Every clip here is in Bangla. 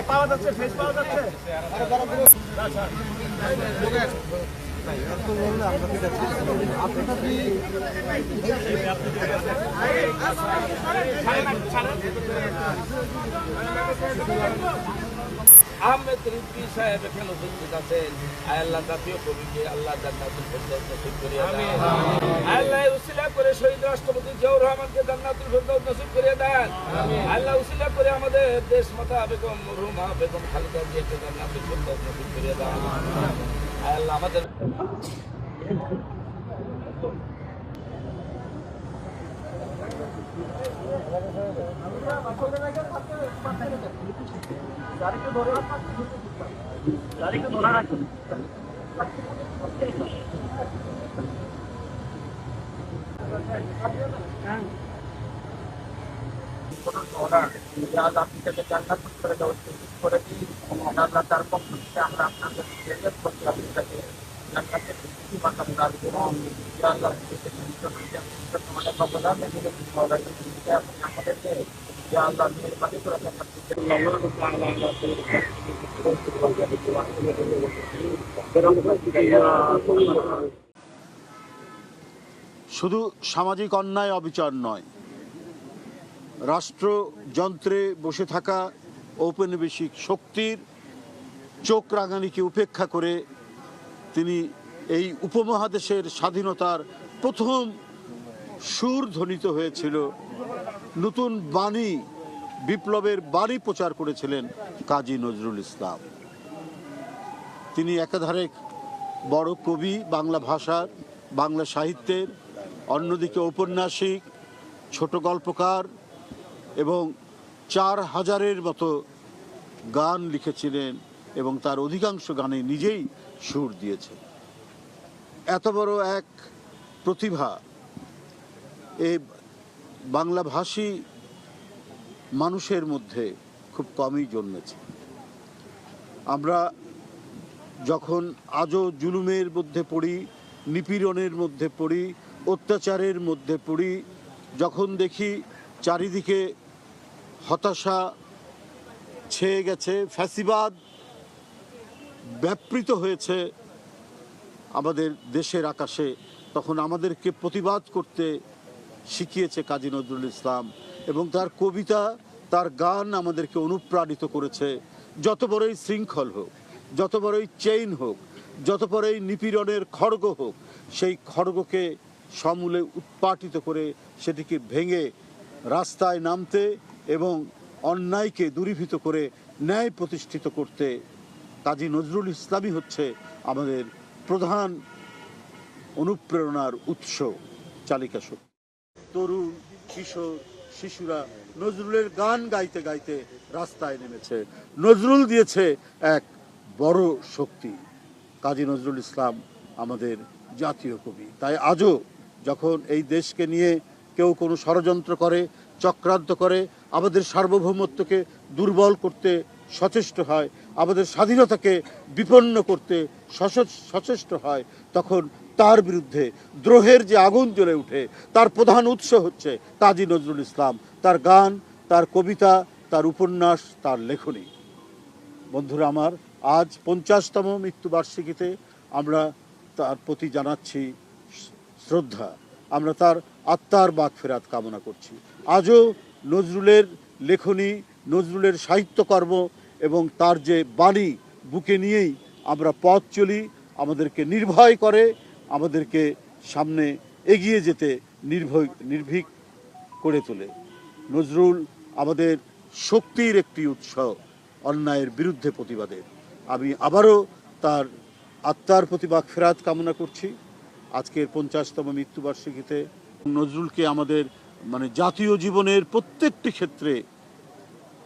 পাওয়া যাচ্ছে, ফেস পাওয়া যাচ্ছে। আহমেদ রিজভী সাহেব এখানে উপস্থিত আছেন। আল্লাহ জাতীয় কবিকে আল্লাহ জান্নাতুল ফেরদাউস নসিব করিয়ে দেন। আল্লাহ উসিলা করে শহীদ রাষ্ট্রপতি জিয়াউর রহমানকে জান্নাতুল ফেরদাউস নসিব করিয়ে দেন। আল্লাহ উসিলা করে আমাদের দেশ মাতা বেগম মরহুমা বেগম খালেদা জিয়াকে জান্নাতুল ফেরদাউস নসিব করিয়ে দেন। আল্লাহ আমাদের তার পক্ষ থেকে আমরা আপনাদের শুধু সামাজিক অন্যায় অবিচার নয়, রাষ্ট্রযন্ত্রে বসে থাকা ঔপনিবেশিক শক্তির চোখ রাঙানিকে উপেক্ষা করে তিনি এই উপমহাদেশের স্বাধীনতার প্রথম সুর ধ্বনিত হয়েছিল, নতুন বাণী, বিপ্লবের বাণী প্রচার করেছিলেন কাজী নজরুল ইসলাম। তিনি একাধারে বড় কবি বাংলা ভাষার, বাংলা সাহিত্যের, অন্যদিকে ঔপন্যাসিক, ছোট গল্পকার এবং 4000-এর মতো গান লিখেছিলেন এবং তার অধিকাংশ গানে নিজেই সুর দিয়েছেন। এত বড় এক প্রতিভা এই বাংলাভাষী মানুষের মধ্যে খুব কমই জন্মেছে। আমরা যখন আজও জুলুমের মধ্যে পড়ি, নিপীড়নের মধ্যে পড়ি, অত্যাচারের মধ্যে পড়ি, যখন দেখি চারিদিকে হতাশা ছেয়ে গেছে, ফ্যাসিবাদ ব্যাপৃত হয়েছে আমাদের দেশের আকাশে, তখন আমাদেরকে প্রতিবাদ করতে শিখিয়েছে কাজী নজরুল ইসলাম এবং তার কবিতা, তার গান আমাদেরকে অনুপ্রাণিত করেছে। যত বড়ই শৃঙ্খল হোক, যত বড়ই চেইন হোক, যত বড়ই নিপীড়নের খড়গ হোক, সেই খড়গকে সমূলে উৎপাটিত করে সেটিকে ভেঙে রাস্তায় নামতে এবং অন্যায়কে দূরীভূত করে ন্যায় প্রতিষ্ঠিত করতে কাজী নজরুল ইসলামই হচ্ছে আমাদের প্রধান অনুপ্রেরণার উৎস, চালিকা শক্তি। তরুণ, কিশোর, শিশুরা নজরুলের গান গাইতে গাইতে রাস্তায় নেমেছে। নজরুল দিয়েছে এক বড় শক্তি। কাজী নজরুল ইসলাম আমাদের জাতীয় কবি। তাই আজও যখন এই দেশকে নিয়ে কেউ কোনো ষড়যন্ত্র করে, চক্রান্ত করে, আমাদের সার্বভৌমত্বকে দুর্বল করতে সচেষ্ট হয়, আমাদের স্বাধীনতাকে বিপন্ন করতে সচেষ্ট হয়, তখন তার বিরুদ্ধে দ্রোহের যে আগুন জ্বলে উঠে, তার প্রধান উৎস হচ্ছে কাজী নজরুল ইসলাম, তার গান, তার কবিতা, তার উপন্যাস, তার লেখনী। বন্ধুরা আমার, আজ 50তম মৃত্যুবার্ষিকীতে আমরা তার প্রতি জানাচ্ছি শ্রদ্ধা, আমরা তার আত্মার মাগফিরাত কামনা করছি। আজও নজরুলের লেখনী, নজরুলের সাহিত্যকর্ম এবং তার যে বাণী বুকে নিয়েই আমরা পথ চলি, আমাদেরকে নির্ভয় করে, আমাদেরকে সামনে এগিয়ে যেতে নির্ভীক করে তোলে। নজরুল আমাদের শক্তির একটি উৎস, অন্যায়ের বিরুদ্ধে প্রতিবাদের। আমি আবারও তার আত্মার প্রতি মাগফিরাত কামনা করছি আজকের 50তম মৃত্যুবার্ষিকীতে। নজরুলকে আমাদের জাতীয় জীবনের প্রত্যেকটি ক্ষেত্রে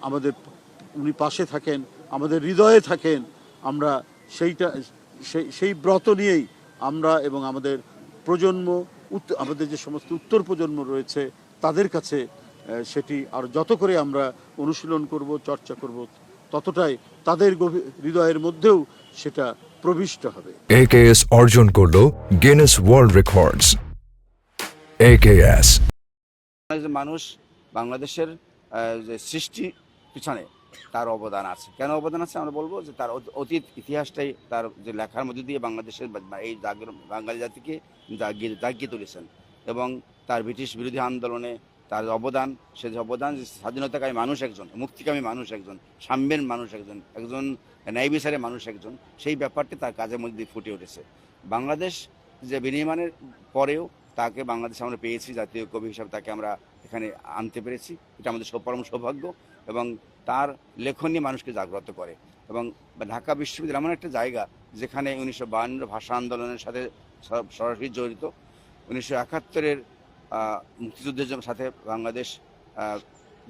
আমাদের উনি পাশে থাকেন, আমাদের হৃদয়ে থাকেন। আমরা সেই ব্রত নিয়েই আমরা এবং আমাদের প্রজন্ম, আমাদের যে সমস্ত উত্তর প্রজন্ম রয়েছে তাদের কাছে সেটি আর যত করে আমরা অনুশীলন করব, চর্চা করব, ততটাই তাদের হৃদয়ের মধ্যেও সেটা প্রবিষ্ট হবে। AKS অর্জন করলো গিনেস ওয়ার্ল্ড রেকর্ডস। AKS. একজন মানুষ বাংলাদেশের যে সৃষ্টি পিছনে তার অবদান আছে। কেন অবদান আছে আমরা বলবো যে তার অতীত ইতিহাসটাই তার যে লেখার মধ্যে দিয়ে বাংলাদেশের এই বাঙালি জাতিকে জাগিয়ে তুলেছেন এবং তার ব্রিটিশ বিরোধী আন্দোলনে তার অবদান, সে যে অবদান, যে স্বাধীনতাকামী মানুষ একজন, মুক্তিকামী মানুষ একজন, সাম্যের মানুষ একজন, একজন ন্যায় বিচারের মানুষ একজন, সেই ব্যাপারটি তার কাজের মধ্যে দিয়ে ফুটে উঠেছে। বাংলাদেশ যে বিনির্মাণের পরেও তাকে বাংলাদেশে আমরা পেয়েছি, জাতীয় কবি হিসাবে তাকে আমরা এখানে আনতে পেরেছি, এটা আমাদের পরম সৌভাগ্য। এবং তার লেখনী মানুষকে জাগ্রত করে। এবং ঢাকা বিশ্ববিদ্যালয় এমন একটা জায়গা যেখানে 1952 ভাষা আন্দোলনের সাথে সরাসরি জড়িত, 1971-এর মুক্তিযুদ্ধের সাথে বাংলাদেশ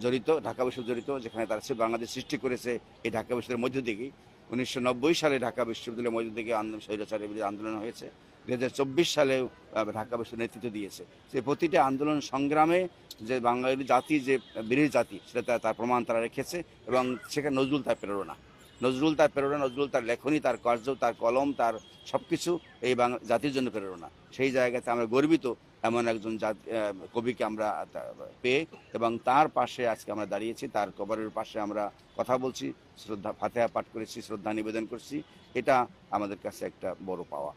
জড়িত, ঢাকা বিশ্ববিদ্যালয় জড়িত, যেখানে তারা বাংলাদেশ সৃষ্টি করেছে এই ঢাকা বিশ্ববিদ্যালয়ের মধ্য থেকেই। 1990 সালে ঢাকা বিশ্ববিদ্যালয়ের মধ্য থেকে স্বৈরাচারের বিরুদ্ধে আন্দোলন হয়েছে। 2024 সালেও ঢাকা বিশ্ববিদ্যালয় নেতৃত্ব দিয়েছে। সেই প্রতিটা আন্দোলন সংগ্রামে যে বাঙালি জাতি যে বীর জাতি, সেটা তার প্রমাণ তারা রেখেছে। এবং সেখানে নজরুল তার প্রেরণা, নজরুল তার লেখনী, তার কার্য, তার কলম, তার সব কিছু এই জাতির জন্য প্রেরণা। সেই জায়গাতে আমরা গর্বিত এমন একজন কবিকে আমরা পেয়ে, এবং তার পাশে আজকে আমরা দাঁড়িয়েছি, তার কবরের পাশে আমরা কথা বলছি, ফাতিহা পাঠ করেছি, শ্রদ্ধা নিবেদন করছি। এটা আমাদের কাছে একটা বড় পাওয়া।